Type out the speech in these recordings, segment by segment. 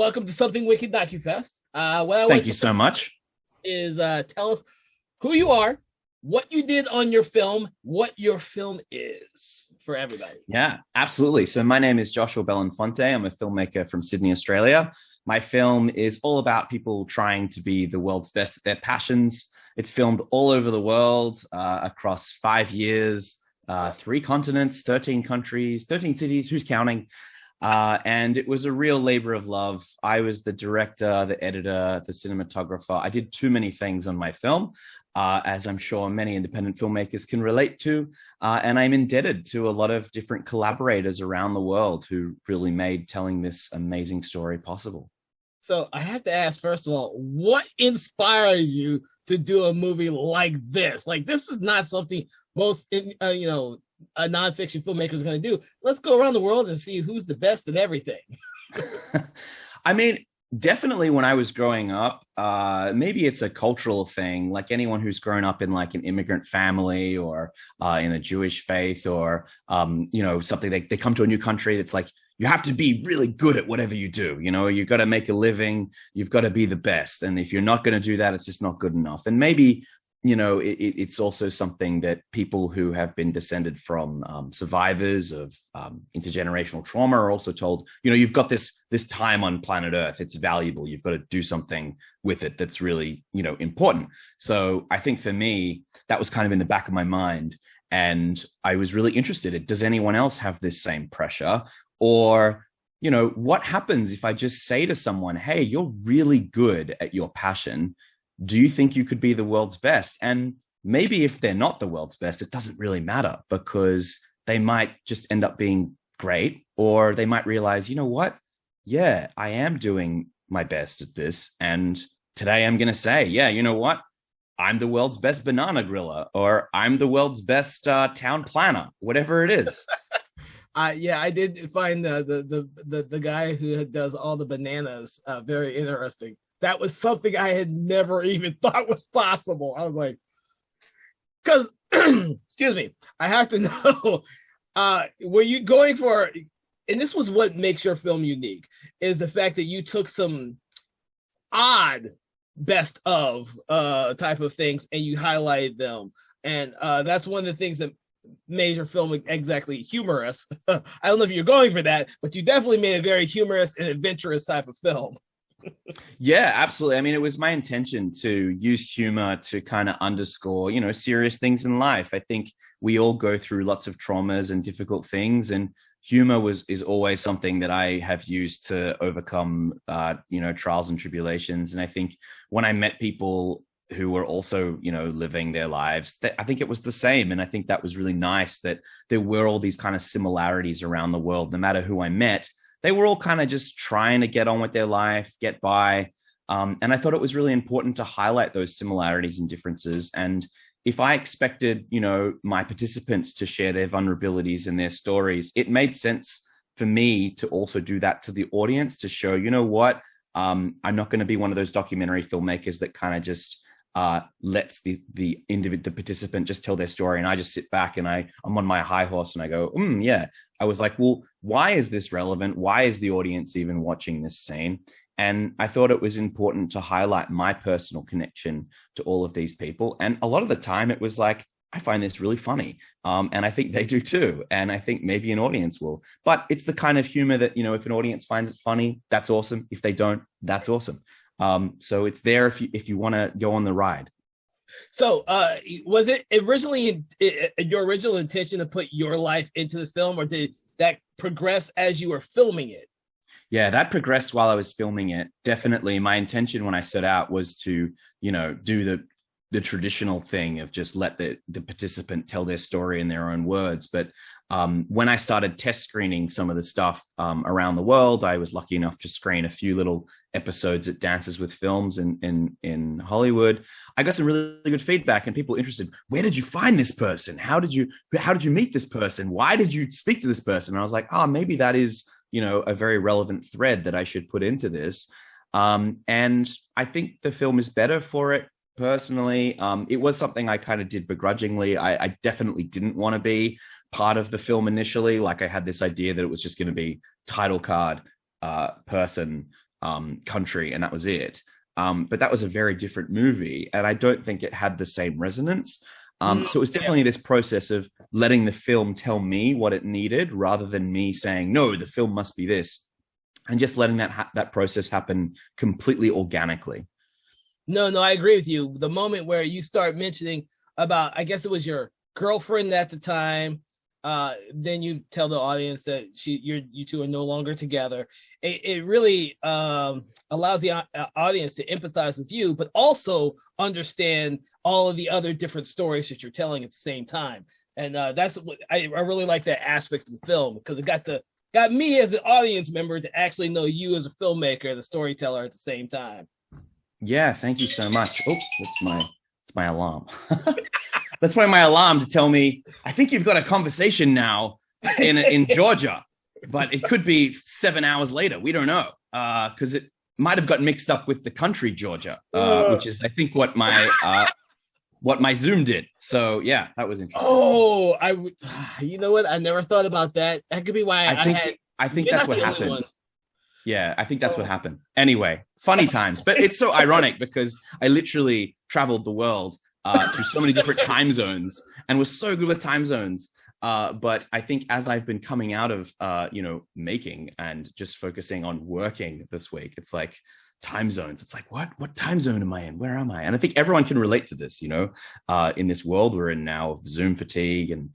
welcome to Something Wicked DocuFest. What I Thank want you you to so much. is tell us who you are, what you did on your film, what your film is for everybody. Yeah, absolutely. So my name is Joshua Belinfante. I'm a filmmaker from Sydney, Australia. My film is all about people trying to be the world's best at their passions. It's filmed all over the world, across 5 years, 3 continents, 13 countries, 13 cities, who's counting? And it was a real labor of love. I was the director, the editor, the cinematographer. I did too many things on my film, as I'm sure many independent filmmakers can relate to. And I'm indebted to a lot of different collaborators around the world who really made telling this amazing story possible. So I have to ask, first of all, what inspired you to do a movie like this? Like, this is not something most, a nonfiction filmmaker is going to do. Let's go around the world and see who's the best at everything. I mean, definitely when I was growing up, maybe it's a cultural thing, like anyone who's grown up in like an immigrant family or in a Jewish faith or, something, they come to a new country that's like, you have to be really good at whatever you do. You've got to make a living. You've got to be the best. And if you're not going to do that, it's just not good enough. And maybe, it's also something that people who have been descended from survivors of intergenerational trauma are also told, you've got this time on planet Earth. It's valuable. You've got to do something with it that's really, important. So I think for me, that was kind of in the back of my mind. And I was really interested in, does anyone else have this same pressure? Or, what happens if I just say to someone, hey, you're really good at your passion. Do you think you could be the world's best? And maybe if they're not the world's best, it doesn't really matter because they might just end up being great, or they might realize, you know what? Yeah, I am doing my best at this. And today I'm going to say, yeah, you know what? I'm the world's best banana griller, or I'm the world's best town planner, whatever it is. I did find the guy who does all the bananas very interesting. That was something I had never even thought was possible. I was like, because, excuse me, I have to know, were you going for, and this was what makes your film unique, is the fact that you took some odd best of type of things and you highlighted them. And that's one of the things that made your film exactly humorous. I don't know if you're going for that, but you definitely made a very humorous and adventurous type of film. Yeah, absolutely. I mean, it was my intention to use humor to kind of underscore, serious things in life. I think we all go through lots of traumas and difficult things, and humor is always something that I have used to overcome, trials and tribulations. And I think when I met people who were also, living their lives, I think it was the same. And I think that was really nice that there were all these kind of similarities around the world, no matter who I met. They were all kind of just trying to get on with their life, get by. And I thought it was really important to highlight those similarities and differences. And if I expected, my participants to share their vulnerabilities and their stories, it made sense for me to also do that to the audience, to show, what, I'm not going to be one of those documentary filmmakers that kind of just lets the participant just tell their story, and I just sit back and I'm on my high horse and I go, yeah. I was like, well, why is this relevant? Why is the audience even watching this scene? And I thought it was important to highlight my personal connection to all of these people. And a lot of the time it was like, I find this really funny. And I think they do too. And I think maybe an audience will. But it's the kind of humor that, if an audience finds it funny, that's awesome. If they don't, that's awesome. So it's there if you want to go on the ride. So was it originally your original intention to put your life into the film, or did that progress as you were filming it? Yeah, that progressed while I was filming it. Definitely. My intention when I set out was to, do the traditional thing of just let the participant tell their story in their own words. But when I started test screening some of the stuff around the world, I was lucky enough to screen a few little episodes at Dances with Films in Hollywood. I got some really good feedback and people interested. Where did you find this person? How did you meet this person? Why did you speak to this person? And I was like, maybe that is, a very relevant thread that I should put into this. And I think the film is better for it. Personally, it was something I kind of did begrudgingly. I definitely didn't want to be part of the film initially. Like I had this idea that it was just going to be title card, person, country, and that was it. But that was a very different movie, and I don't think it had the same resonance. So it was definitely this process of letting the film tell me what it needed, rather than me saying, no, the film must be this, and just letting that process happen completely organically. No, I agree with you. The moment where you start mentioning about, I guess it was your girlfriend at the time, then you tell the audience that you two are no longer together. It really allows the audience to empathize with you, but also understand all of the other different stories that you're telling at the same time. And that's what I really like, that aspect of the film, because it got me as an audience member to actually know you as a filmmaker, the storyteller at the same time. Yeah, thank you so much. Oh, it's my alarm. That's why my alarm to tell me, I think you've got a conversation now in Georgia, but it could be 7 hours later. We don't know, because it might have got mixed up with the country Georgia, which is, I think, what my Zoom did. So yeah, that was interesting. Oh, you know what? I never thought about that. That could be why I think that's what happened. Yeah, I think that's what happened. Anyway, funny times, but it's so ironic because I literally traveled the world through so many different time zones and was so good with time zones. But I think as I've been coming out of, making and just focusing on working this week, it's like time zones. It's like, what time zone am I in? Where am I? And I think everyone can relate to this, in this world we're in now of Zoom fatigue and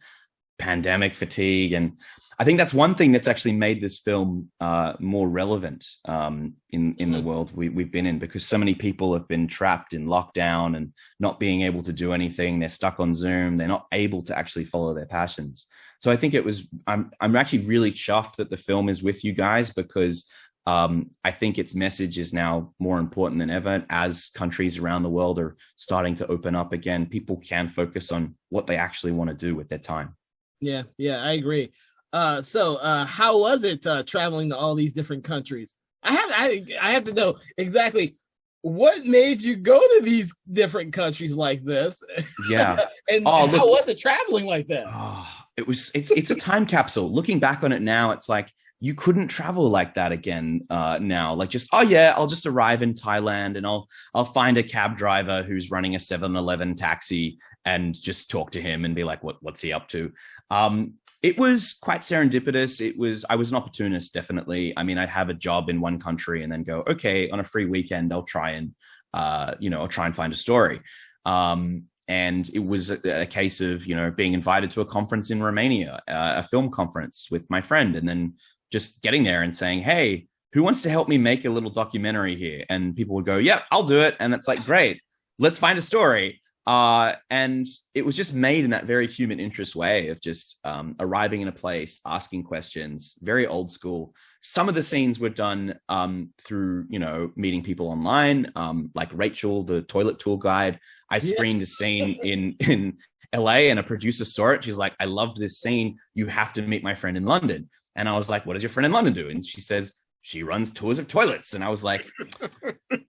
pandemic fatigue. And I think that's one thing that's actually made this film more relevant in the world we've been in, because so many people have been trapped in lockdown and not being able to do anything. They're stuck on Zoom. They're not able to actually follow their passions. So I think I'm actually really chuffed that the film is with you guys, because I think its message is now more important than ever. As countries around the world are starting to open up again, people can focus on what they actually want to do with their time. Yeah, I agree. So how was it traveling to all these different countries? I have to know exactly what made you go to these different countries like this. Yeah. And how was it traveling like that? It's a time capsule. Looking back on it now, it's like, you couldn't travel like that again now. Like just, I'll just arrive in Thailand and I'll find a cab driver who's running a 7-Eleven taxi and just talk to him and be like, what's he up to? It was quite serendipitous. I was an opportunist, definitely. I mean, I'd have a job in one country and then go, okay, on a free weekend, I'll try and find a story. And it was a case of, being invited to a conference in Romania, a film conference with my friend, and then just getting there and saying, hey, who wants to help me make a little documentary here? And people would go, yeah, I'll do it. And it's like, great, let's find a story. And it was just made in that very human interest way of just arriving in a place, asking questions, very old school. Some of the scenes were done through, meeting people online, like Rachel, the toilet tour guide. I screened a scene in LA and a producer saw it. She's like, I loved this scene. You have to meet my friend in London. And I was like, what does your friend in London do? And she says, she runs tours of toilets. And I was like,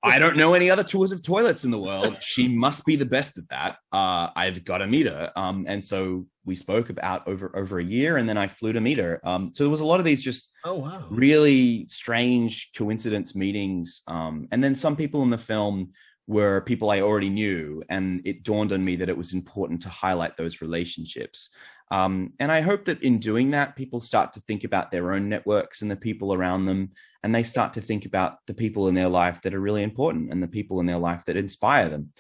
I don't know any other tours of toilets in the world. She must be the best at that. I've got to meet her. And so we spoke about over a year, and then I flew to meet her. So there was a lot of these just really strange coincidence meetings. And then some people in the film were people I already knew. And it dawned on me that it was important to highlight those relationships. And I hope that in doing that, people start to think about their own networks and the people around them, and they start to think about the people in their life that are really important and the people in their life that inspire them.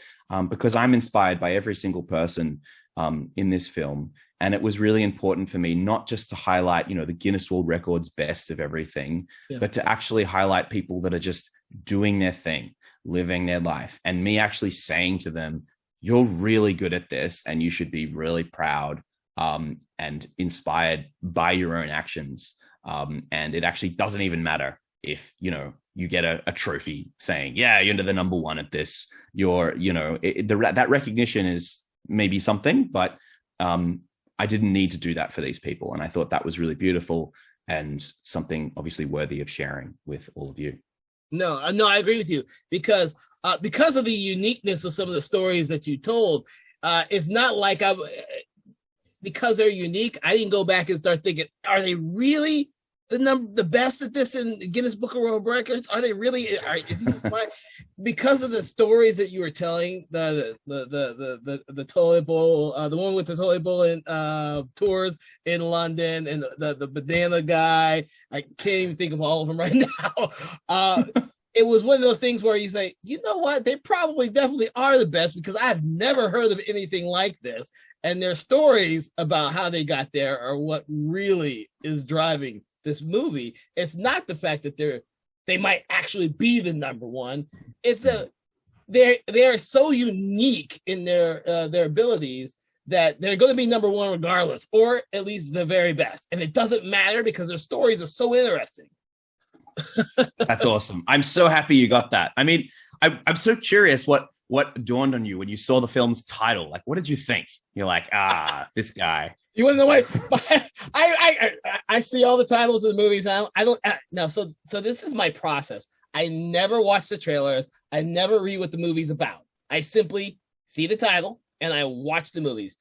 Because I'm inspired by every single person in this film. And it was really important for me not just to highlight, the Guinness World Records best of everything, but to actually highlight people that are just doing their thing, living their life, and me actually saying to them, you're really good at this and you should be really proud and inspired by your own actions. And it actually doesn't even matter if, you get a trophy saying, yeah, you're the number one at this. That recognition is maybe something, but I didn't need to do that for these people. And I thought that was really beautiful and something obviously worthy of sharing with all of you. No, I agree with you, because of the uniqueness of some of the stories that you told. It's not like because they're unique, I didn't go back and start thinking, are they really the best at this in Guinness Book of World Records? Are they really? Is he just like, because of the stories that you were telling, the toilet bowl, the one with the toilet bowl and tours in London, and the banana guy? I can't even think of all of them right now. It was one of those things where you say, you know what, they probably definitely are the best, because I've never heard of anything like this, and their stories about how they got there are what really is driving this movie. It's not the fact that they might actually be the number one. It's they are so unique in their abilities that they're going to be number one regardless, or at least the very best. And it doesn't matter because their stories are so interesting. That's awesome. I'm so happy you got that. I mean, I'm so curious what dawned on you when you saw the film's title. Like, what did you think? You're like, this guy. You want to know why? I see all the titles of the movies. I don't no. So this is my process. I never watch the trailers. I never read what the movie's about. I simply see the title and I watch the movies.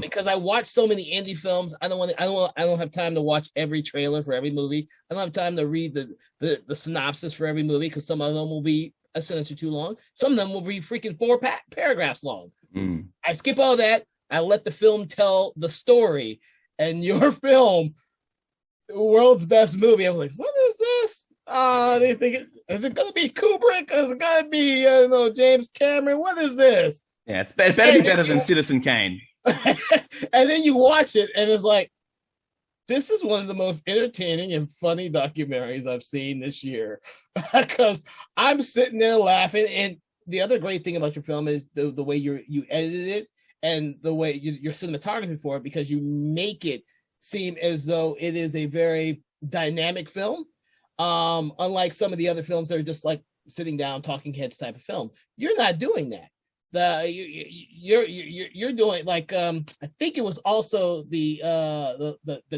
Because I watch so many indie films. I don't have time to watch every trailer for every movie. I don't have time to read the synopsis for every movie, because some of them will be a sentence or two long. Some of them will be freaking 4 paragraphs long. I skip all that. I let the film tell the story. And your film, world's best movie, I'm like, what is this? They think is it gonna be Kubrick? Is it gonna be James Cameron? What is this? Yeah, it better be better than Citizen Kane. And then you watch it, and it's like, this is one of the most entertaining and funny documentaries I've seen this year, because I'm sitting there laughing. And the other great thing about your film is the way you edited it, and the way your cinematography for it, because you make it seem as though it is a very dynamic film, unlike some of the other films that are just like sitting down talking heads type of film. You're not doing that. You're doing like I think it was also the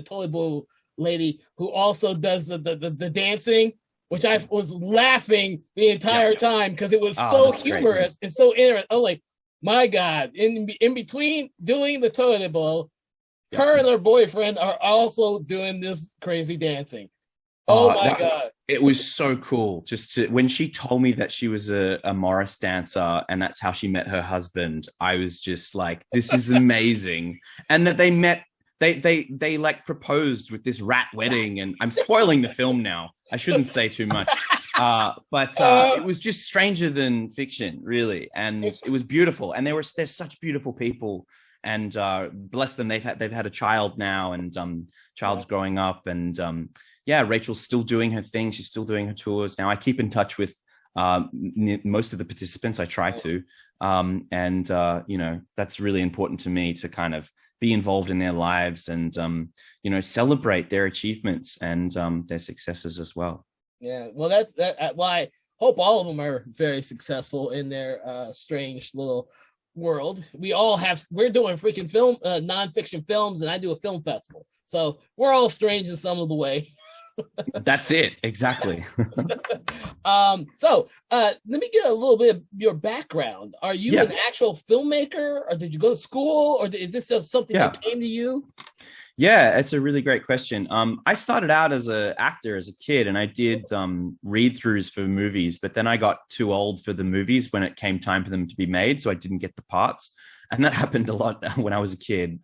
toilet bowl lady who also does the dancing, which I was laughing the entire time because it was so humorous and so interesting. I'm like, my God, in between doing the toilet bowl, her and her boyfriend are also doing this crazy dancing. Oh my God. It was so cool. When she told me that she was a Morris dancer and that's how she met her husband, I was just like, this is amazing. And that they met, they like proposed with this rat wedding, and I'm spoiling the film now. I shouldn't say too much. But it was just stranger than fiction, really. And it was beautiful. And they're such beautiful people. And bless them, they've had a child now, and child's growing up, and Rachel's still doing her thing. She's still doing her tours now. I keep in touch with most of the participants. I try to, and that's really important to me, to kind of be involved in their lives and celebrate their achievements and their successes as well. Yeah, well, that's why I hope all of them are very successful in their strange little world. We're doing freaking film, nonfiction films, and I do a film festival, so we're all strange in some of the way. That's it, exactly. So let me get a little bit of your background. Are you an actual filmmaker, or did you go to school, or is this something that came to you? Yeah, it's a really great question. I started out as an actor as a kid, and I did read-throughs for movies, but then I got too old for the movies when it came time for them to be made, so I didn't get the parts. And that happened a lot when I was a kid,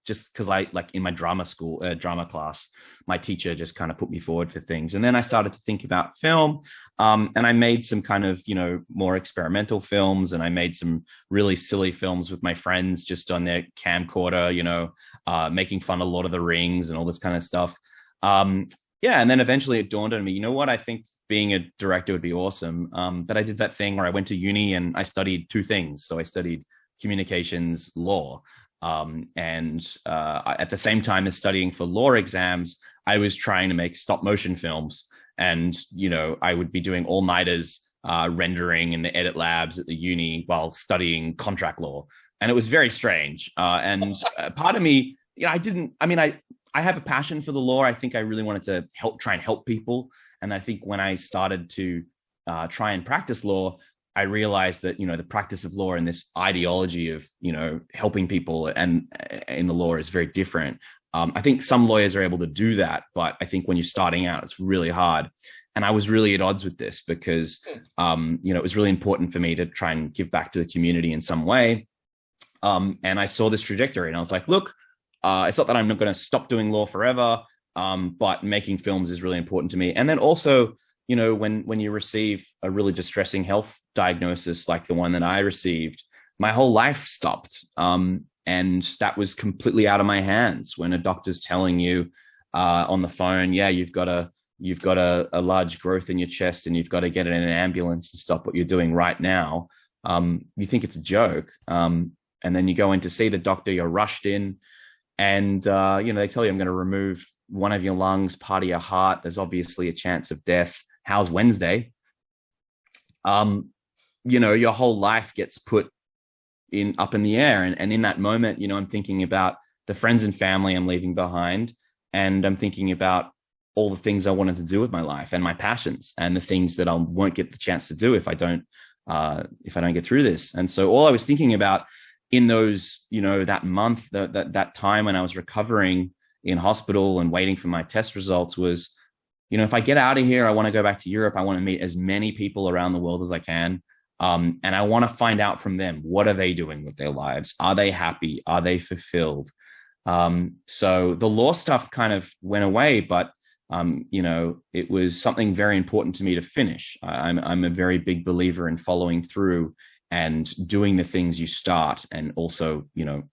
just because in my drama class, my teacher just kind of put me forward for things. And then I started to think about film, and I made some kind of, more experimental films, and I made some really silly films with my friends just on their camcorder, making fun of Lord of the Rings and all this kind of stuff. And then eventually it dawned on me, you know what, I think being a director would be awesome. But I did that thing where I went to uni and I studied two things. So I studied communications law. And at the same time as studying for law exams, I was trying to make stop motion films. And, I would be doing all-nighters rendering in the edit labs at the uni while studying contract law. And it was very strange. And part of me, I have a passion for the law. I think I really wanted to try and help people. And I think when I started to try and practice law, I realized that, the practice of law and this ideology of, helping people and in the law is very different. I think some lawyers are able to do that, but I think when you're starting out, it's really hard. And I was really at odds with this because, it was really important for me to try and give back to the community in some way. And I saw this trajectory and I was like, look, it's not that I'm not going to stop doing law forever, but making films is really important to me. And then also, when you receive a really distressing health diagnosis like the one that I received, my whole life stopped. And that was completely out of my hands when a doctor's telling you on the phone, yeah, you've got a large growth in your chest and you've got to get it in an ambulance and stop what you're doing right now. You think it's a joke. And then you go in to see the doctor, you're rushed in and, they tell you, I'm going to remove one of your lungs, part of your heart. There's obviously a chance of death. How's Wednesday? Your whole life gets put up in the air. And in that moment, I'm thinking about the friends and family I'm leaving behind. And I'm thinking about all the things I wanted to do with my life and my passions and the things that I won't get the chance to do if I don't get through this. And so all I was thinking about in those, that month, that time when I was recovering in hospital and waiting for my test results was, if I get out of here, I want to go back to Europe. I want to meet as many people around the world as I can. And I want to find out from them, what are they doing with their lives? Are they happy? Are they fulfilled? So the law stuff kind of went away, but, it was something very important to me to finish. I'm a very big believer in following through and doing the things you start and also,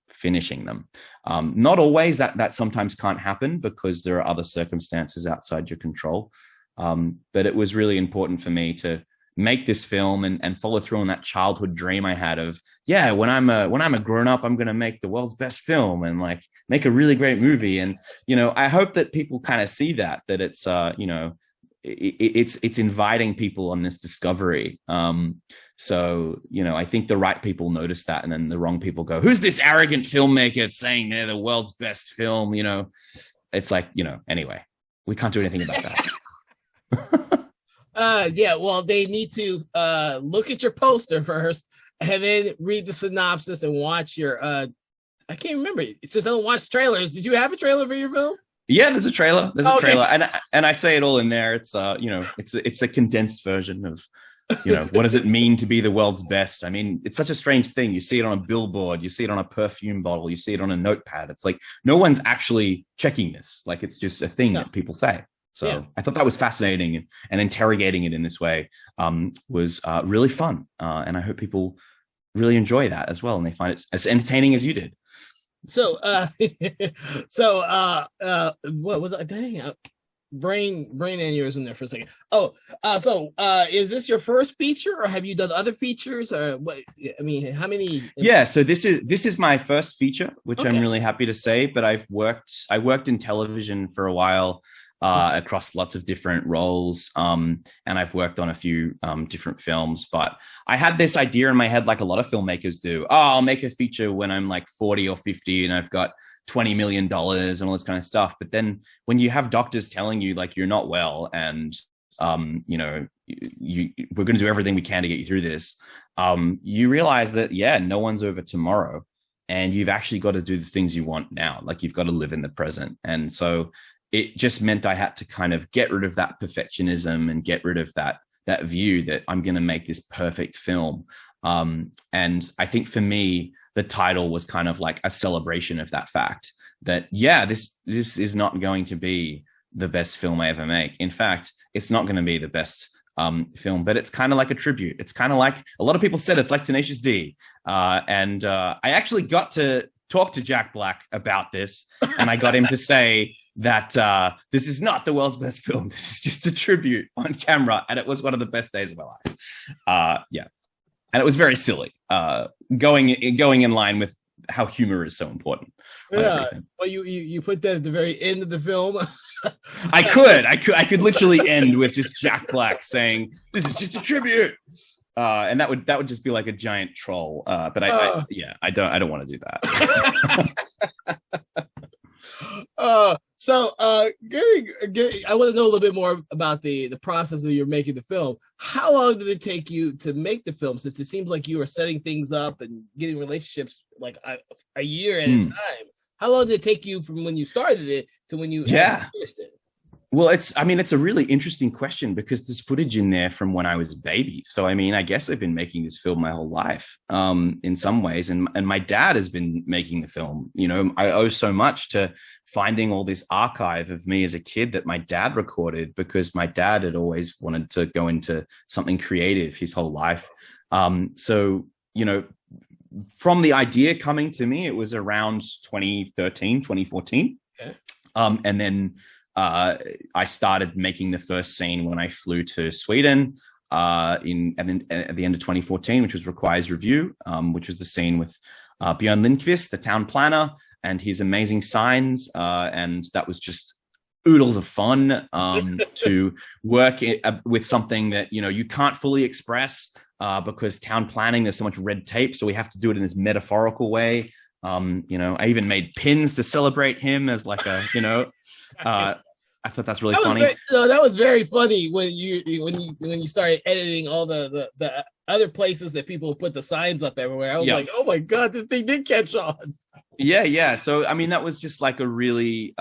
finishing them. Not always that sometimes can't happen because there are other circumstances outside your control. But it was really important for me to make this film and follow through on that childhood dream I had of, yeah, when I'm a grown up, I'm going to make the world's best film and like make a really great movie. And, I hope that people kind of see that it's, it's inviting people on this discovery. So, I think the right people notice that and then the wrong people go, who's this arrogant filmmaker saying they're the world's best film? It's like, anyway, we can't do anything about that. Well, they need to look at your poster first and then read the synopsis and watch your I can't remember. It's just don't watch trailers. Did you have a trailer for your film? Yeah, there's a trailer. A trailer. And I say it all in there. It's it's a condensed version of what does it mean to be the world's best? I mean, it's such a strange thing. You see it on a billboard, you see it on a perfume bottle, you see it on a notepad. It's like no one's actually checking this. Like it's just a thing that people say. So I thought that was fascinating and interrogating it in this way was really fun. And I hope people really enjoy that as well. And they find it as entertaining as you did. So, what was I? Dang, brain aneurysm there for a second. Is this your first feature or have you done other features or what? I mean, how many? Yeah. So this is my first feature, which I'm really happy to say, but I worked in television for a while. Across lots of different roles. And I've worked on a few different films, but I had this idea in my head, like a lot of filmmakers do. Oh, I'll make a feature when I'm like 40 or 50 and I've got $20 million and all this kind of stuff. But then when you have doctors telling you like you're not well and, we're going to do everything we can to get you through this, you realize that, no one's over tomorrow and you've actually got to do the things you want now. Like you've got to live in the present. And so it just meant I had to kind of get rid of that perfectionism and get rid of that view that I'm going to make this perfect film. And I think for me, the title was kind of like a celebration of that fact that, this is not going to be the best film I ever make. In fact, it's not going to be the best film, but it's kind of like a tribute. It's kind of like a lot of people said it's like Tenacious D. And I actually got to talk to Jack Black about this and I got him to say that this is not the world's best film. This is just a tribute on camera. And it was one of the best days of my life. And it was very silly, going in line with how humor is so important. Yeah. Well, you put that at the very end of the film. I could literally end with just Jack Black saying, this is just a tribute. And that would just be like a giant troll. But I don't want to do that. I want to know a little bit more about the process of your making the film. How long did it take you to make the film? Since it seems like you were setting things up and getting relationships like a year at a time. How long did it take you from when you started it to when you Yeah. finished it? Well, it's a really interesting question because there's footage in there from when I was a baby. So, I mean, I guess I've been making this film my whole life, in some ways. And my dad has been making the film. You know, I owe so much to finding all this archive of me as a kid that my dad recorded, because my dad had always wanted to go into something creative his whole life. So, you know, from the idea coming to me, it was around 2013, 2014. Okay. And then I started making the first scene when I flew to Sweden and then at the end of 2014, which was Requires Review, which was the scene with Björn Lindqvist, the town planner, and his amazing signs. And that was just oodles of fun to work with something that, you know, you can't fully express because town planning, there's so much red tape. So we have to do it in this metaphorical way. You know, I even made pins to celebrate him as like a, you know, I thought that's really funny. That was very funny when you started editing all the other places that people put the signs up everywhere. I was like, oh my God, this thing did catch on. Yeah. So I mean, that was just like a really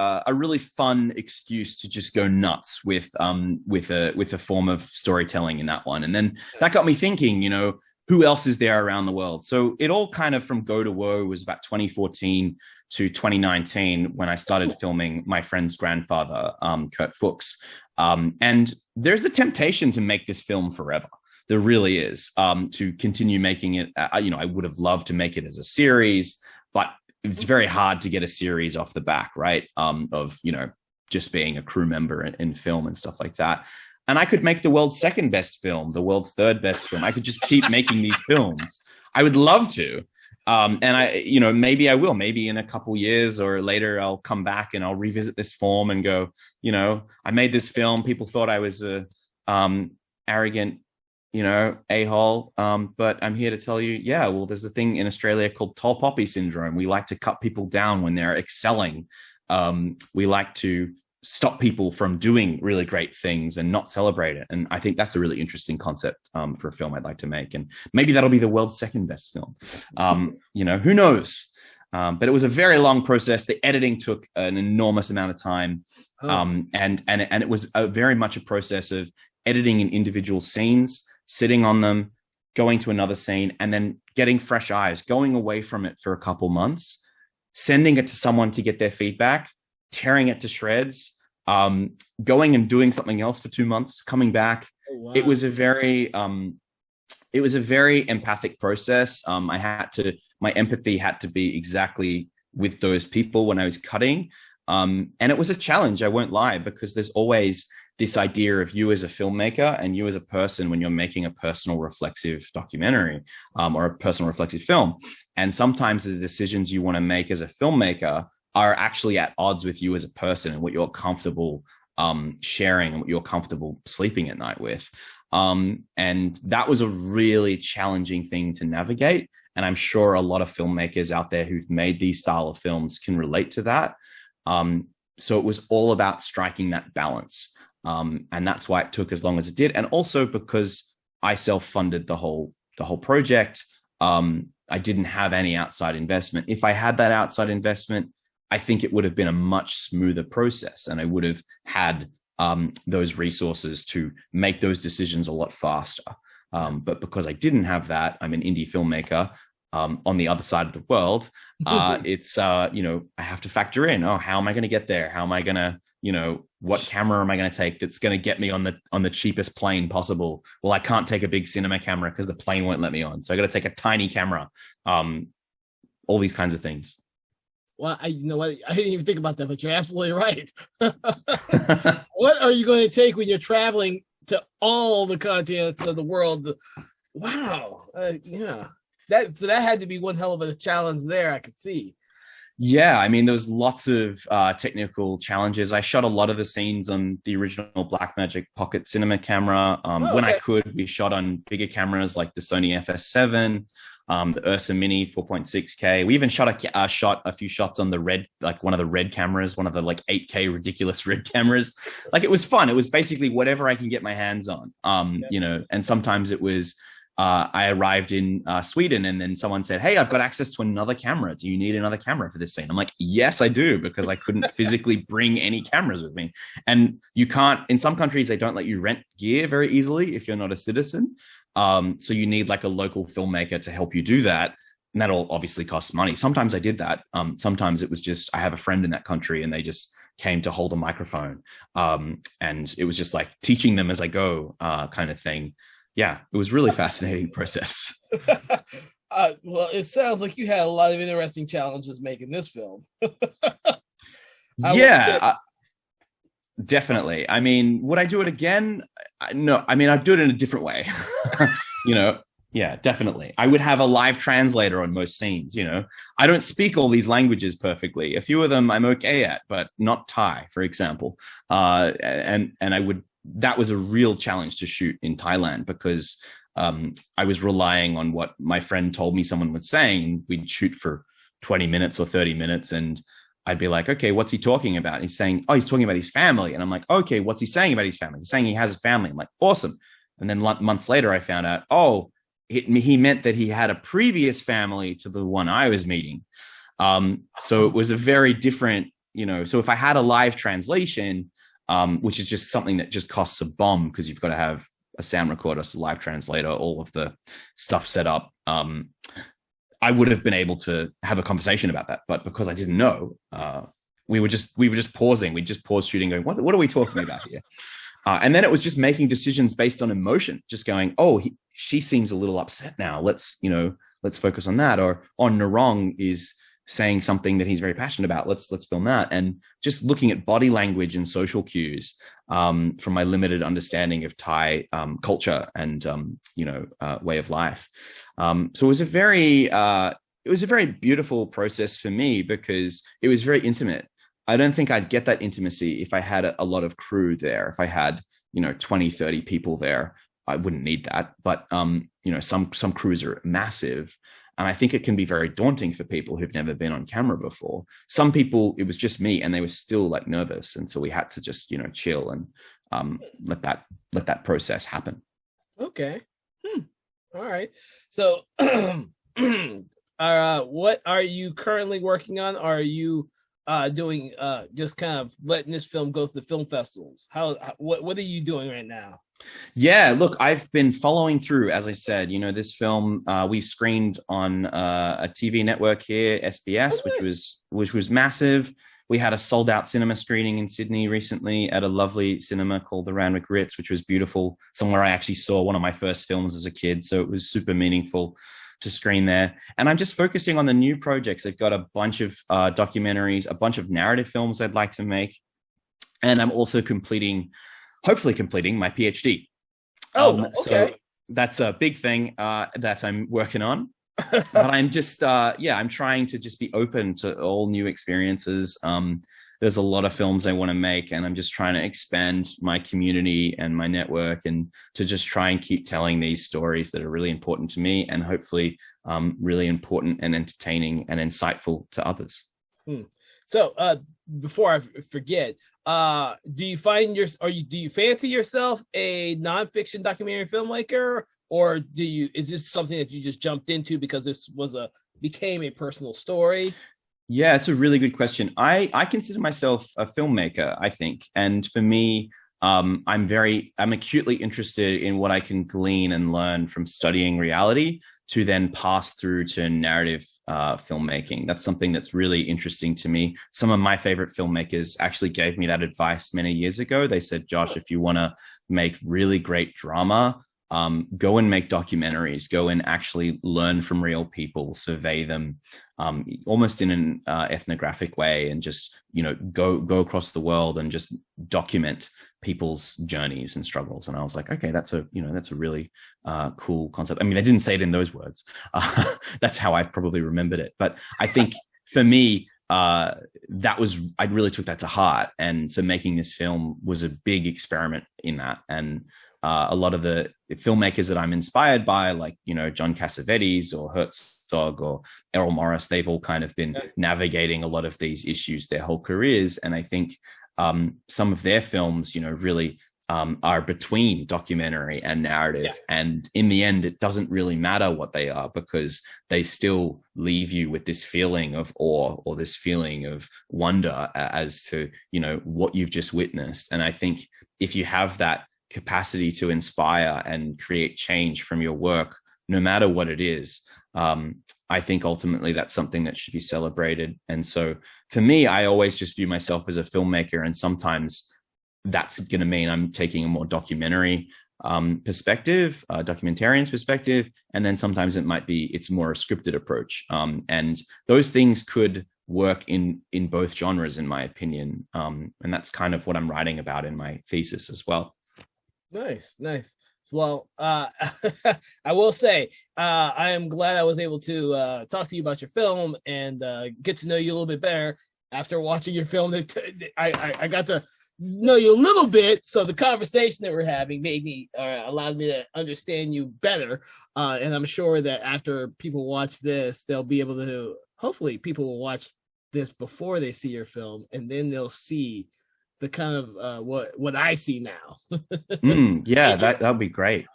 fun excuse to just go nuts with a form of storytelling in that one. And then that got me thinking, you know, who else is there around the world? So it all kind of from go to woe was about 2014 to 2019 when I started filming my friend's grandfather, Kurt Fuchs. And there's a temptation to make this film forever. There really is, to continue making it. You know, I would have loved to make it as a series, but it's very hard to get a series off the back, right? Of, you know, just being a crew member in film and stuff like that. And I could make the world's second best film, the world's third best film. I could just keep making these films. I would love to. And I, you know, maybe I will, maybe in a couple years or later, I'll come back and I'll revisit this form and go, you know, I made this film. People thought I was a arrogant, you know, a-hole. But I'm here to tell you, yeah, well, there's a thing in Australia called tall poppy syndrome. We like to cut people down when they're excelling. We like to stop people from doing really great things and not celebrate it. And I think that's a really interesting concept for a film I'd like to make. And maybe that'll be the world's second best film. You know, who knows? But it was a very long process. The editing took an enormous amount of time. And it was very much a process of editing in individual scenes, sitting on them, going to another scene, and then getting fresh eyes, going away from it for a couple months, sending it to someone to get their feedback, tearing it to shreds, going and doing something else for 2 months, coming back. Oh, wow. It was a very empathic process. My empathy had to be exactly with those people when I was cutting. And it was a challenge, I won't lie, because there's always this idea of you as a filmmaker and you as a person when you're making a personal reflexive documentary or a personal reflexive film. And sometimes the decisions you want to make as a filmmaker are actually at odds with you as a person and what you're comfortable sharing and what you're comfortable sleeping at night with. And that was a really challenging thing to navigate. And I'm sure a lot of filmmakers out there who've made these style of films can relate to that. So it was all about striking that balance. And that's why it took as long as it did. And also because I self-funded the whole project. I didn't have any outside investment. If I had that outside investment, I think it would have been a much smoother process and I would have had those resources to make those decisions a lot faster. But because I didn't have that, I'm an indie filmmaker on the other side of the world. It's, you know, I have to factor in, how am I going to get there? How am I going to, you know, what camera am I going to take that's going to get me on the cheapest plane possible? Well, I can't take a big cinema camera because the plane won't let me on. So I got to take a tiny camera, all these kinds of things. Well, you know what? I didn't even think about that, but you're absolutely right. What are you going to take when you're traveling to all the continents of the world? Wow. Yeah. That had to be one hell of a challenge there, I could see. Yeah, I mean, there was lots of technical challenges. I shot a lot of the scenes on the original Blackmagic Pocket Cinema camera. When I could, we shot on bigger cameras like the Sony FS7, the Ursa Mini 4.6K. We even shot a few shots on the red, like one of the red cameras, one of the like 8K ridiculous red cameras. Like it was fun. It was basically whatever I can get my hands on, you know, and sometimes it was I arrived in Sweden, and then someone said, "Hey, I've got access to another camera. Do you need another camera for this scene?" I'm like, "Yes, I do," because I couldn't physically bring any cameras with me. And you can't, in some countries, they don't let you rent gear very easily if you're not a citizen. So you need like a local filmmaker to help you do that. And that'll obviously cost money. Sometimes I did that. Sometimes it was just, I have a friend in that country and they just came to hold a microphone. And it was just like teaching them as I go, kind of thing. Yeah, it was really fascinating process. Well, it sounds like you had a lot of interesting challenges making this film. Yeah, definitely. I mean, would I do it again? No, I mean, I'd do it in a different way. you know, yeah, definitely. I would have a live translator on most scenes. I don't speak all these languages perfectly. A few of them I'm okay at, but not Thai, for example. And I would. That was a real challenge to shoot in Thailand because I was relying on what my friend told me someone was saying. We'd shoot for 20 minutes or 30 minutes and I'd be like, okay, what's he talking about? And he's saying, oh, he's talking about his family. And I'm like, okay, what's he saying about his family? He's saying he has a family. I'm like, awesome. And then months later, I found out, oh, he meant that he had a previous family to the one I was meeting. So it was a very different, so if I had a live translation, which is just something that just costs a bomb because you've got to have a sound recorder, a live translator, all of the stuff set up. I would have been able to have a conversation about that, but because I didn't know, we were just pausing. We just paused shooting, going, "What are we talking about here?" And then it was just making decisions based on emotion, just going, "Oh, she seems a little upset now. Let's focus on that." Or Narong is saying something that he's very passionate about. Let's film that. And just looking at body language and social cues from my limited understanding of Thai culture and way of life. So it was a very beautiful process for me because it was very intimate. I don't think I'd get that intimacy if I had a lot of crew there. If I had 20, 30 people there, I wouldn't need that. But some crews are massive. And I think it can be very daunting for people who've never been on camera before. Some people, it was just me and they were still like nervous. And so we had to just, chill and let that process happen. Okay. All right. So what are you currently working on? Are you doing just kind of letting this film go to the film festivals? What are you doing right now? Yeah, look, I've been following through, as I said, this film we've screened on a TV network here, SBS, Oh, nice. which was massive. We had a sold out cinema screening in Sydney recently at a lovely cinema called the Randwick Ritz, which was beautiful. Somewhere I actually saw one of my first films as a kid. So it was super meaningful to screen there. And I'm just focusing on the new projects. They've got a bunch of documentaries, a bunch of narrative films I'd like to make. And I'm also hopefully completing my PhD. Oh, okay. So that's a big thing that I'm working on. But I'm just, I'm trying to just be open to all new experiences. There's a lot of films I want to make, and I'm just trying to expand my community and my network and to just try and keep telling these stories that are really important to me and hopefully really important and entertaining and insightful to others. So before I forget, do you fancy yourself a nonfiction documentary filmmaker, or is this something that you just jumped into because this became a personal story? Yeah, it's a really good question. I consider myself a filmmaker, I think. And for me, I'm acutely interested in what I can glean and learn from studying reality to then pass through to narrative filmmaking. That's something that's really interesting to me. Some of my favorite filmmakers actually gave me that advice many years ago. They said, Josh, if you want to make really great drama, go and make documentaries, go and actually learn from real people, survey them almost in an ethnographic way, and just, go across the world and just document people's journeys and struggles. And I was like, okay, that's a really cool concept. I mean, they didn't say it in those words. That's how I probably remembered it. But I think for me, I really took that to heart. And so making this film was a big experiment in that. And a lot of the filmmakers that I'm inspired by, like, John Cassavetes or Herzog or Errol Morris, they've all kind of been navigating a lot of these issues their whole careers. And I think some of their films, really are between documentary and narrative. And in the end, it doesn't really matter what they are, because they still leave you with this feeling of awe or this feeling of wonder as to, what you've just witnessed. And I think if you have that capacity to inspire and create change from your work, no matter what it is, I think ultimately that's something that should be celebrated. And so for me, I always just view myself as a filmmaker, and sometimes that's going to mean I'm taking a more documentary perspective, documentarian's perspective. And then sometimes it's more a scripted approach. And those things could work in both genres, in my opinion. And that's kind of what I'm writing about in my thesis as well. Nice. Well, I will say, I am glad I was able to talk to you about your film and get to know you a little bit better after watching your film. I got to know you a little bit, so the conversation that we're having made me allowed me to understand you better, and I'm sure that after people watch this, they'll be able to, hopefully people will watch this before they see your film, and then they'll see the kind of what I see now. Yeah, that'd be great.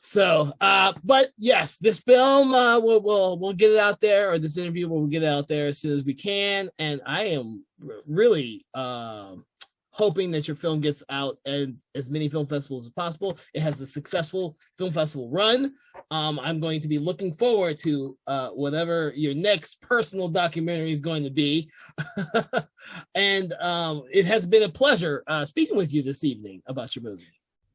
So but yes, this film we'll get it out there, or this interview we'll get it out there as soon as we can, and I am really hoping that your film gets out at as many film festivals as possible. It has a successful film festival run. I'm going to be looking forward to whatever your next personal documentary is going to be. And it has been a pleasure speaking with you this evening about your movie.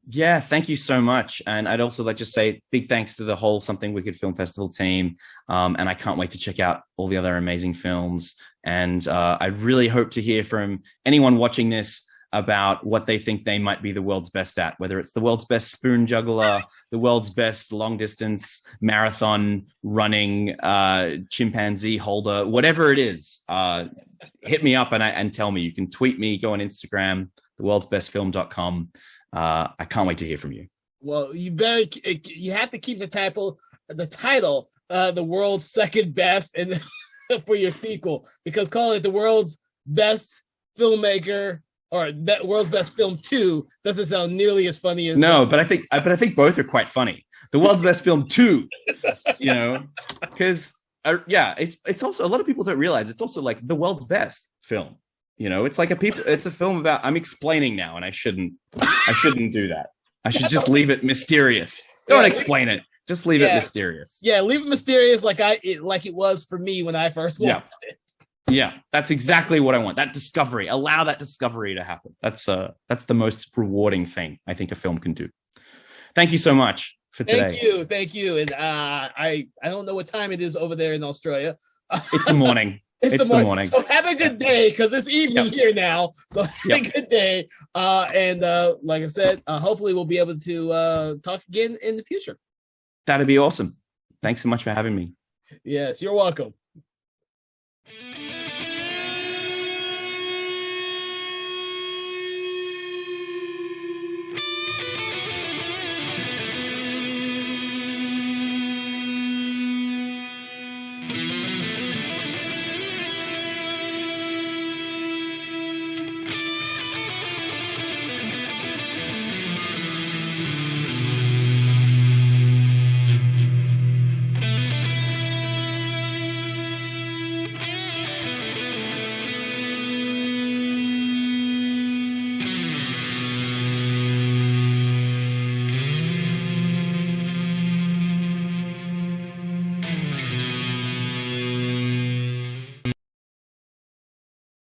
Yeah, thank you so much. And I'd also like to say big thanks to the whole Something Wicked Film Festival team. And I can't wait to check out all the other amazing films. And I really hope to hear from anyone watching this about what they think they might be the world's best at, whether it's the world's best spoon juggler, the world's best long distance marathon running chimpanzee holder, whatever it is. Hit me up and tell me. You can tweet me, go on Instagram, theworldsbestfilm.com. I can't wait to hear from you. Well, you have to keep the title, the world's second best, and for your sequel, because calling it the world's best filmmaker or that world's best film 2 doesn't sound nearly as funny as but I think both are quite funny. The world's best film 2, because it's also, a lot of people don't realize it's also like the world's best film. It's like it's a film about, I'm explaining now, and I shouldn't do that. I should just leave it mysterious. Don't explain it. Just leave it mysterious. Yeah, leave it mysterious, like it was for me when I first watched it. Yeah, that's exactly what I want. That discovery. Allow that discovery to happen. That's the most rewarding thing I think a film can do. Thank you so much for today. Thank you. And I don't know what time it is over there in Australia. It's the morning. It's the morning. So have a good day, because it's evening here now. So have a good day. And like I said, hopefully we'll be able to talk again in the future. That'd be awesome. Thanks so much for having me. Yes, you're welcome.